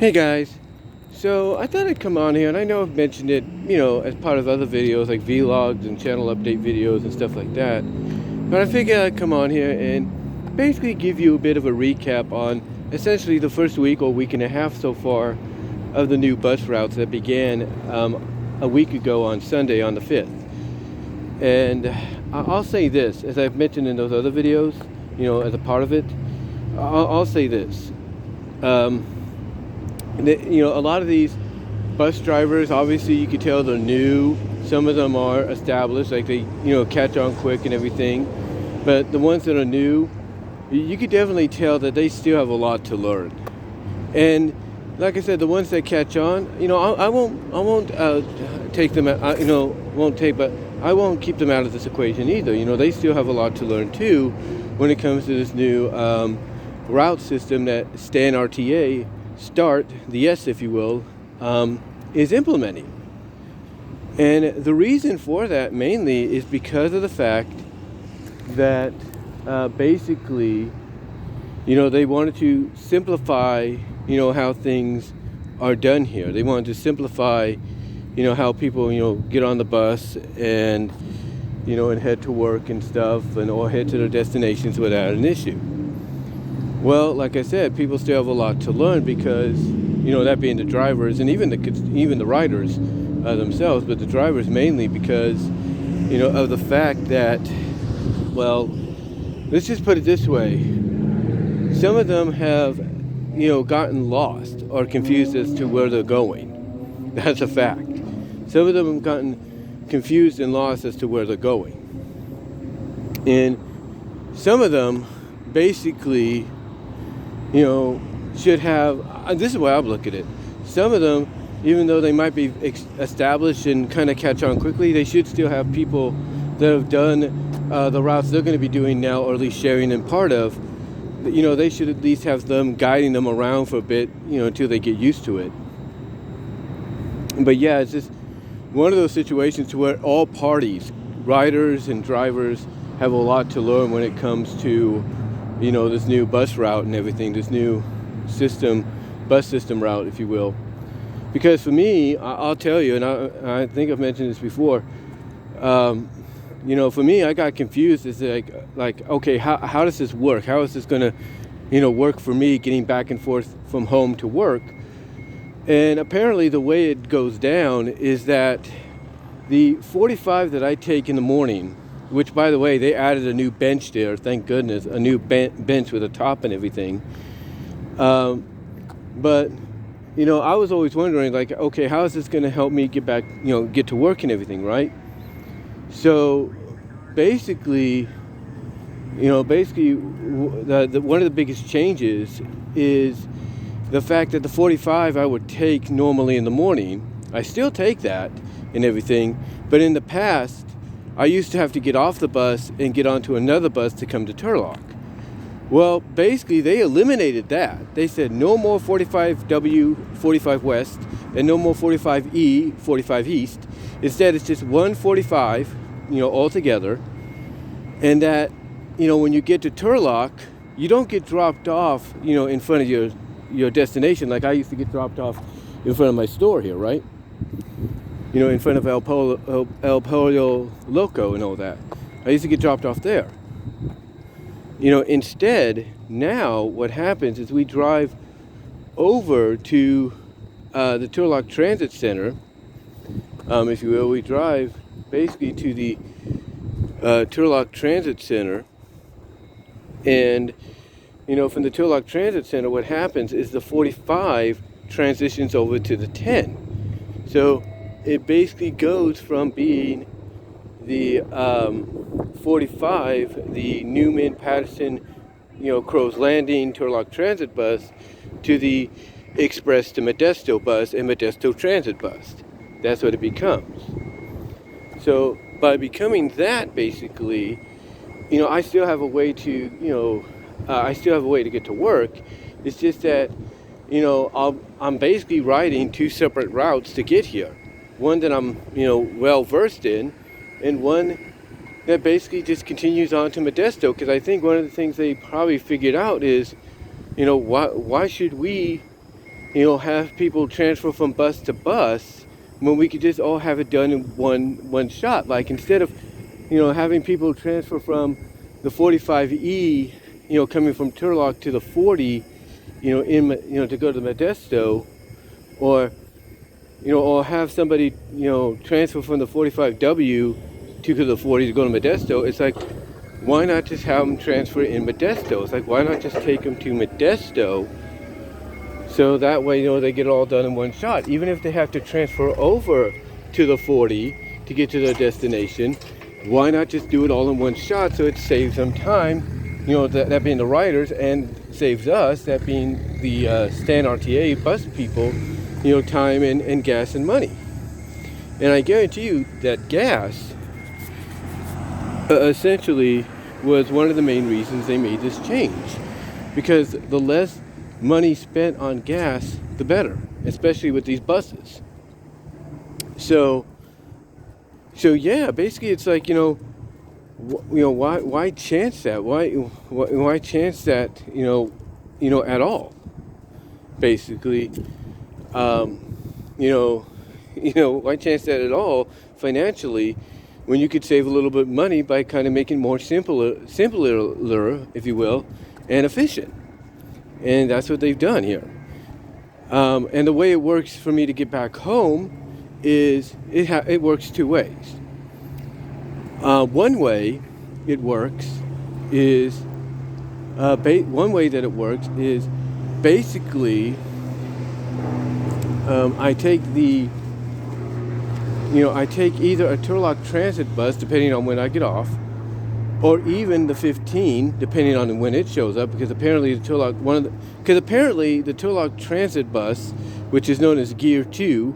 Hey guys, so I thought I'd come on here, and I know I've mentioned it, as part of other videos like vlogs and channel update videos and stuff like that. But I figured I'd come on here and basically give you a bit of a recap on essentially the first week or week and a half so far of the new bus routes that began a week ago on Sunday on the 5th. And I'll say this, as I've mentioned in those other videos, as a part of it, I'll say this. A lot of these bus drivers, obviously you can tell they're new. Some of them are established, like they catch on quick and everything. But the ones that are new, you could definitely tell that they still have a lot to learn. And like I said, the ones that catch on, I won't take them out, but I won't keep them out of this equation either. They still have a lot to learn too when it comes to this new route system that STAN RTA, START, the S if you will, is implementing. And the reason for that mainly is because of the fact that basically, they wanted to simplify, how things are done here. They wanted to simplify, how people, get on the bus and, and head to work and stuff, or head to their destinations without an issue. Well, like I said, people still have a lot to learn because, that being the drivers and even the riders themselves, but the drivers mainly because, of the fact that, well, let's just put it this way. Some of them have, gotten lost or confused as to where they're going. That's a fact. Some of them have gotten confused and lost as to where they're going. And some of them basically, should have, this is the way I look at it. Some of them, even though they might be established and kind of catch on quickly, they should still have people that have done the routes they're going to be doing now, or at least sharing them part of. They should at least have them guiding them around for a bit, until they get used to it. But yeah, it's just one of those situations to where all parties, riders and drivers, have a lot to learn when it comes to this new bus route and everything, this new bus system route, if you will. Because for me, I'll tell you, and I think I've mentioned this before, for me, I got confused. It's like, okay, how does this work? How is this going to, work for me getting back and forth from home to work? And apparently the way it goes down is that the 45 that I take in the morning, which, by the way, they added a new bench there, thank goodness, a new bench with a top and everything. But, I was always wondering, like, okay, how is this going to help me get back, get to work and everything, right? So, basically, one of the biggest changes is the fact that the 45 I would take normally in the morning, I still take that and everything, but in the past, I used to have to get off the bus and get onto another bus to come to Turlock. Well, basically, they eliminated that. They said no more 45W, 45 West, and no more 45E, 45 East. Instead, it's just one 45, all together. And that, when you get to Turlock, you don't get dropped off, in front of your destination. Like I used to get dropped off in front of my store here, right? In front of El Pollo Loco and all that. I used to get dropped off there. Instead, now what happens is we drive over to the Turlock Transit Center, if you will. We drive basically to the Turlock Transit Center, and from the Turlock Transit Center, what happens is the 45 transitions over to the 10. So it basically goes from being the 45, the Newman, Patterson, Crow's Landing, Turlock Transit bus, to the Express to Modesto bus and Modesto Transit bus. That's what it becomes. So by becoming that, basically, I still have a way to, I still have a way to get to work. It's just that, I'm basically riding two separate routes to get here. One that I'm, well versed in, and one that basically just continues on to Modesto. Because I think one of the things they probably figured out is, why should we have people transfer from bus to bus when we could just all have it done in one shot. Like instead of, having people transfer from the 45E, coming from Turlock to the 40, to go to Modesto, or or have somebody, transfer from the 45W to the 40 to go to Modesto. It's like, why not just have them transfer in Modesto? It's like, why not just take them to Modesto, so that way, they get it all done in one shot. Even if they have to transfer over to the 40 to get to their destination, why not just do it all in one shot, so it saves them time, that being the riders, and saves us, that being the Stan RTA bus people, time and gas and money. And I guarantee you that gas essentially was one of the main reasons they made this change, because the less money spent on gas, the better, especially with these buses. So yeah, basically it's like, why chance that? Why chance that? At all. Basically, why chance that at all financially, when you could save a little bit of money by kind of making it more simpler, if you will, and efficient. And that's what they've done here. And the way it works for me to get back home is it works two ways. One way it works is basically I take either a Turlock Transit bus, depending on when I get off, or even the 15, depending on when it shows up, because apparently the Turlock Transit bus, which is known as Gear 2,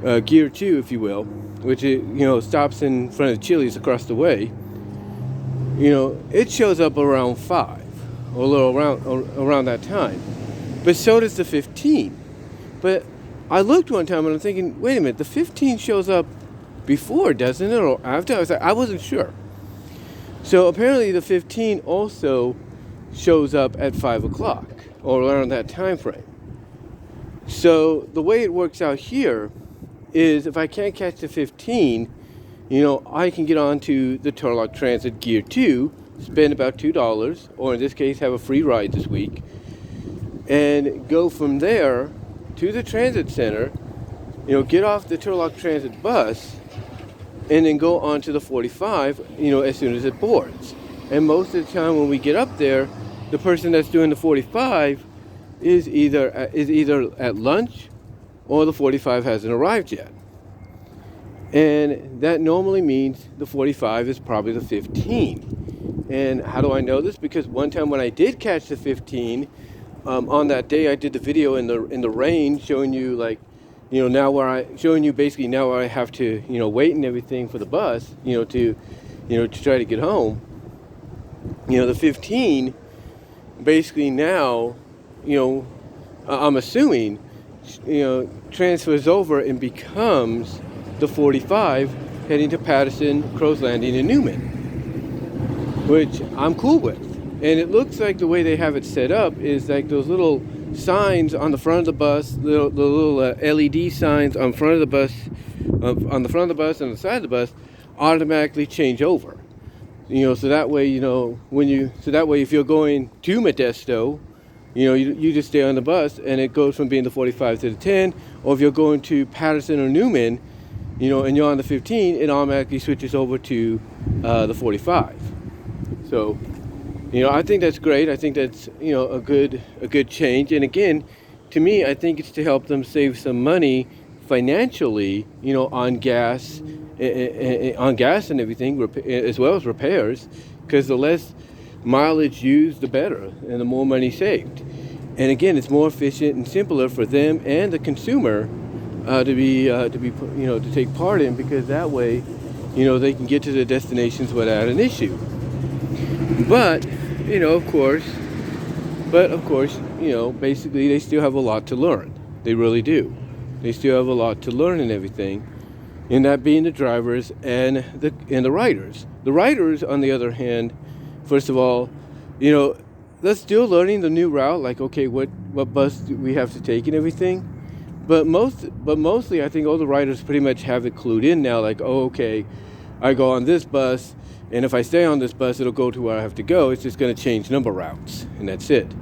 if you will, which stops in front of Chili's across the way, it shows up around 5, or a little around that time. But so does the 15. But I looked one time and I'm thinking, wait a minute, the 15 shows up before, doesn't it, or after? I wasn't sure. So apparently the 15 also shows up at 5 o'clock, or around that time frame. So the way it works out here is, if I can't catch the 15, I can get onto the Turlock Transit Gear 2, spend about $2, or in this case have a free ride this week, and go from there to the transit center, get off the Turlock Transit bus, and then go on to the 45, as soon as it boards. And most of the time when we get up there, the person that's doing the 45 is either at lunch, or the 45 hasn't arrived yet. And that normally means the 45 is probably the 15. And how do I know this? Because one time when I did catch the 15, on that day I did the video in the rain, showing you now where I have to wait and everything for the bus, to try to get home. The 15 basically now, I'm assuming, transfers over and becomes the 45 heading to Patterson, Crow's Landing, and Newman, which I'm cool with. And it looks like the way they have it set up is like those little signs on the front of the bus, the little LED signs on front of the bus, on the front of the bus and the side of the bus, automatically change over. So that way, if you're going to Modesto, you just stay on the bus and it goes from being the 45 to the 10. Or if you're going to Patterson or Newman, and you're on the 15, it automatically switches over to the 45. So, I think that's great. I think that's, a good change. And again, to me, I think it's to help them save some money financially, on gas and everything, as well as repairs, because the less mileage used, the better, and the more money saved. And again, it's more efficient and simpler for them and the consumer to take part in, because that way, they can get to their destinations without an issue. But of course, basically they still have a lot to learn. They really do. They still have a lot to learn and everything, and that being the drivers and the riders. The riders, on the other hand, first of all, they're still learning the new route, like, okay, what bus do we have to take and everything. But mostly, I think all the riders pretty much have it clued in now. Like, oh, okay, I go on this bus, and if I stay on this bus, it'll go to where I have to go. It's just going to change number routes, and that's it.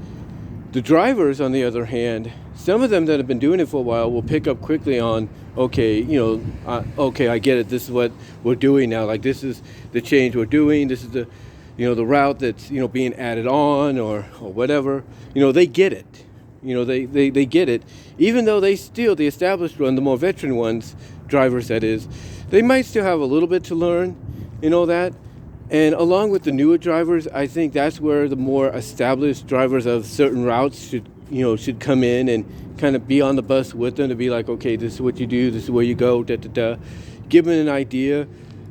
The drivers, on the other hand, some of them that have been doing it for a while will pick up quickly on, okay, okay, I get it. This is what we're doing now. Like, this is the change we're doing. This is the, the route that's, being added on or whatever. They get it. They get it. Even though the established one, the more veteran ones, drivers that is, they might still have a little bit to learn, that. And along with the newer drivers, I think that's where the more established drivers of certain routes should come in and kind of be on the bus with them to be like, okay, this is what you do, this is where you go, give them an idea,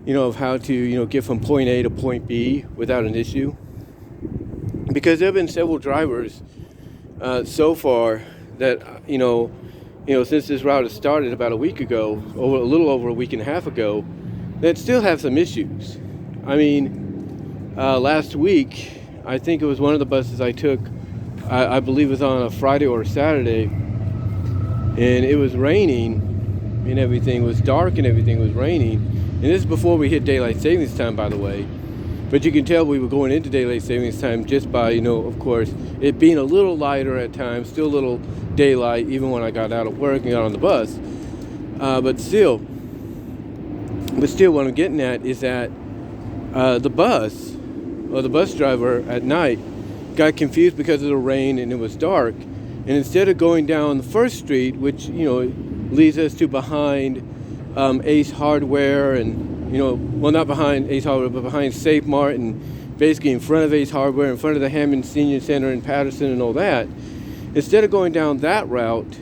of how to, get from point A to point B without an issue. Because there have been several drivers so far that, since this route has started about a week ago, or a little over a week and a half ago, that still have some issues. I mean, last week, I think it was one of the buses I took, I believe it was on a Friday or a Saturday, and it was raining and everything. It was dark and everything was raining. And this is before we hit daylight savings time, by the way. But you can tell we were going into daylight savings time just by, of course, it being a little lighter at times, still a little daylight, even when I got out of work and got on the bus. But still, what I'm getting at is that the bus, or the bus driver at night, got confused because of the rain and it was dark. And instead of going down the first street, which, leads us to behind Ace Hardware and, well, not behind Ace Hardware, but behind Safe Mart and basically in front of Ace Hardware, in front of the Hammond Senior Center in Patterson and all that, instead of going down that route,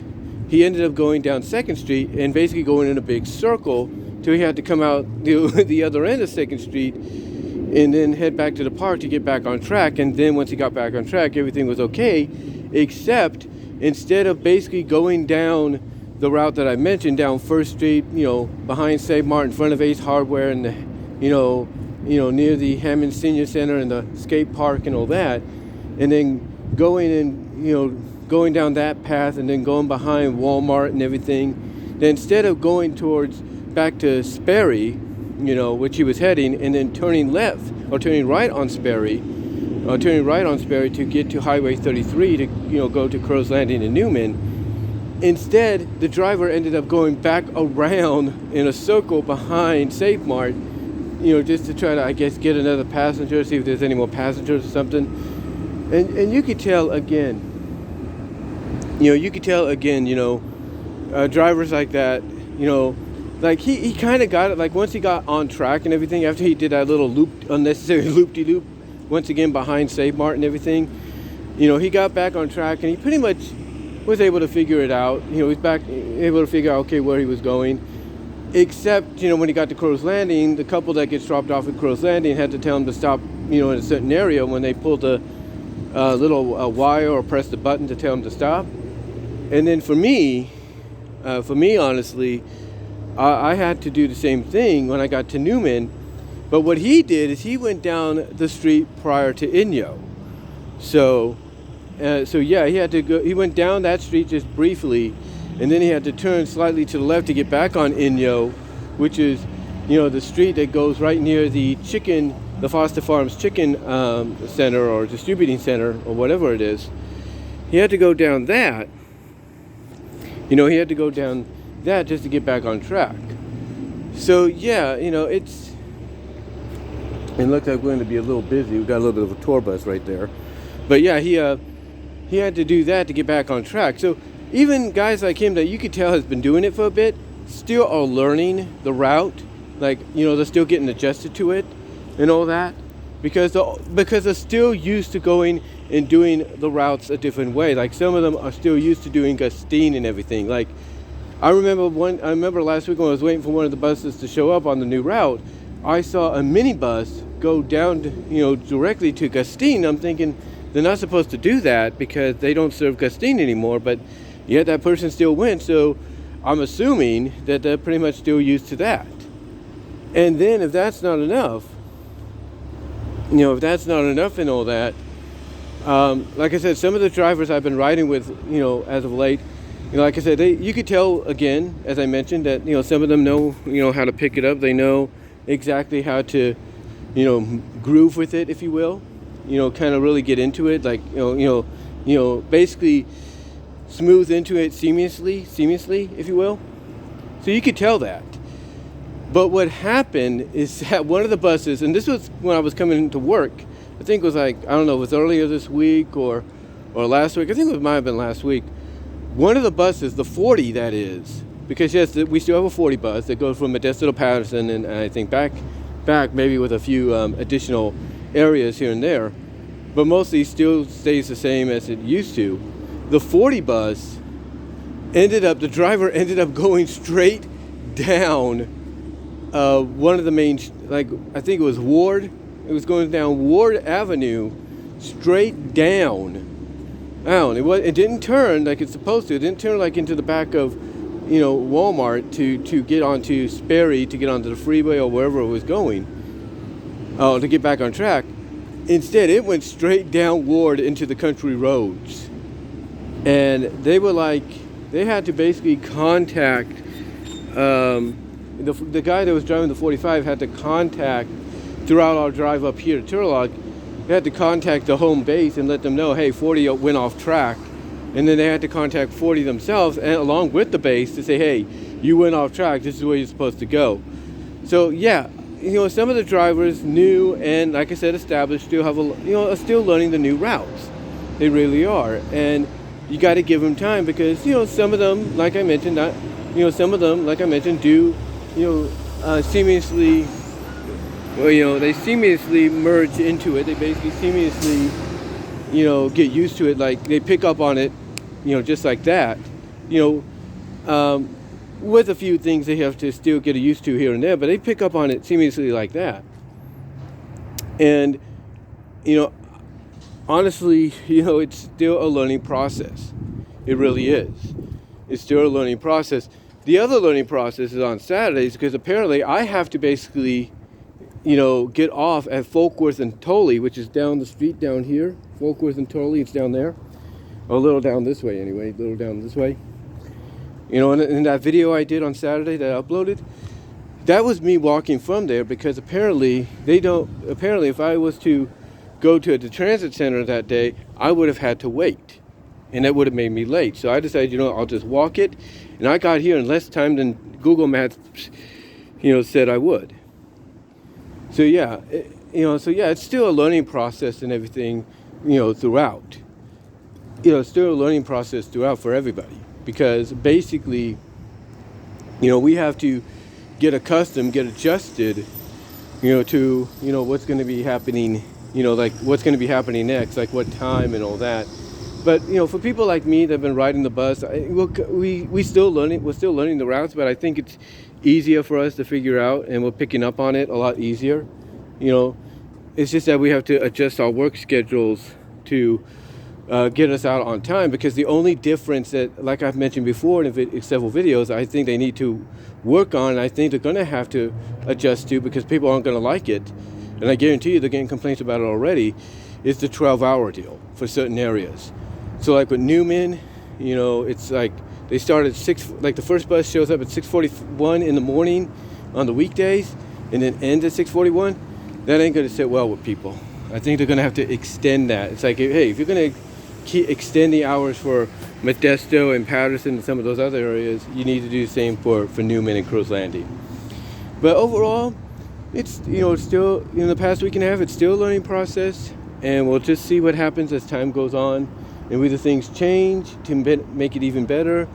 he ended up going down 2nd Street and basically going in a big circle till he had to come out the other end of 2nd Street and then head back to the park to get back on track. And then once he got back on track, everything was okay, except instead of basically going down the route that I mentioned, down 1st Street, behind Safe Mart, in front of Ace Hardware, and near the Hammond Senior Center and the skate park and all that, and then going down that path and then going behind Walmart and everything, then instead of going back to Sperry, which he was heading, and then turning right on Sperry to get to Highway 33 to, go to Crow's Landing and Newman. Instead, the driver ended up going back around in a circle behind Safe Mart, just to try to, I guess, get another passenger, see if there's any more passengers or something. And you could tell again, drivers like that, like he kind of got it, like once he got on track and everything, after he did that little unnecessary loop-de-loop, once again behind Safe Mart and everything, he got back on track and he pretty much was able to figure it out. He's back able to figure out, okay, where he was going. Except, when he got to Crow's Landing, the couple that gets dropped off at Crow's Landing had to tell him to stop, in a certain area when they pulled the little wire or pressed the button to tell him to stop. And then for me, honestly, I had to do the same thing when I got to Newman. But what he did is he went down the street prior to Inyo. So yeah, he had to go. He went down that street just briefly, and then he had to turn slightly to the left to get back on Inyo, which is, the street that goes right near the Foster Farms Chicken Center or Distributing Center or whatever it is. He had to go down that. He had to go down that just to get back on track. So yeah, it looks like we're going to be a little busy. We've got a little bit of a tour bus right there. But yeah, he had to do that to get back on track. So even guys like him that you could tell has been doing it for a bit, still are learning the route. Like, they're still getting adjusted to it and all that. Because they're still used to going and doing the routes a different way. Like some of them are still used to doing Gustine and everything. Like I remember last week when I was waiting for one of the buses to show up on the new route, I saw a minibus go down to, directly to Gustine. I'm thinking they're not supposed to do that because they don't serve Gustine anymore, but yet that person still went. So I'm assuming that they're pretty much still used to that. And then if that's not enough, and all that, Like I said, some of the drivers I've been riding with, as of late, like I said, you could tell again, as I mentioned, that some of them know, how to pick it up. They know exactly how to, groove with it, if you will. Kind of really get into it, like basically smooth into it seamlessly, if you will. So you could tell that. But what happened is that one of the buses, and this was when I was coming to work, I think it was like, I don't know, it was earlier this week or last week. I think it might have been last week. One of the buses, the 40 that is, because yes, we still have a 40 bus that goes from Modesto to Patterson, and I think back maybe with a few additional areas here and there, but mostly still stays the same as it used to. The 40 bus the driver ended up going straight down one of the main, like I think it was Ward. It was going down Ward Avenue, straight down. It didn't turn like it's supposed to. It didn't turn like into the back of, Walmart to get onto Sperry, to get onto the freeway or wherever it was going, to get back on track. Instead, it went straight down Ward into the country roads. And they had to basically contact, the guy that was driving the 45 had to contact, throughout our drive up here to Turlock, they had to contact the home base and let them know, hey, 40 went off track. And then they had to contact 40 themselves, and along with the base, to say, hey, you went off track, this is where you're supposed to go. So yeah, some of the drivers, new and like I said, established, still have are still learning the new routes. They really are. And you got to give them time, because some of them, like I mentioned, do seamlessly, they seamlessly merge into it. They basically seamlessly, get used to it. Like they pick up on it, just like that. With a few things they have to still get used to here and there, but they pick up on it seamlessly like that. And, honestly, it's still a learning process. It really is. It's still a learning process. The other learning process is on Saturdays, because apparently I have to basically, get off at Folkworth and Tolley, which is down the street down here. Folkworth and Tolley, it's down there. A little down this way anyway, in that video I did on Saturday that I uploaded, that was me walking from there, because apparently if I was to go to the transit center that day, I would have had to wait, and that would have made me late. So I decided, I'll just walk it, and I got here in less time than Google Maps, said I would. So yeah, it's still a learning process and everything, throughout. It's still a learning process throughout for everybody, because basically, we have to get accustomed, get adjusted, to, what's going to be happening, like what's going to be happening next, like what time and all that. But, for people like me that have been riding the bus, we're still learning the routes, but I think it's easier for us to figure out, and we're picking up on it a lot easier. It's just that we have to adjust our work schedules to get us out on time, because the only difference that, like I've mentioned before in several videos, I think they need to work on, and I think they're going to have to adjust to, because people aren't going to like it, and I guarantee you they're getting complaints about it already, is the 12-hour deal for certain areas. So like with Newman, it's like they start at 6, like the first bus shows up at 6:41 in the morning on the weekdays, and then ends at 6:41. That ain't going to sit well with people. I think they're going to have to extend that. It's like, hey, if you're going to extend the hours for Modesto and Patterson and some of those other areas, you need to do the same for Newman and Cruz Landing. But overall, it's it's still, the past week and a half, it's still a learning process, and we'll just see what happens as time goes on, and whether things change to make it even better,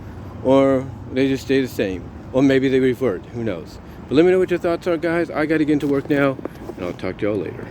or they just stay the same, or maybe they revert. Who knows? But let me know what your thoughts are, guys. I got to get into work now, and I'll talk to y'all later.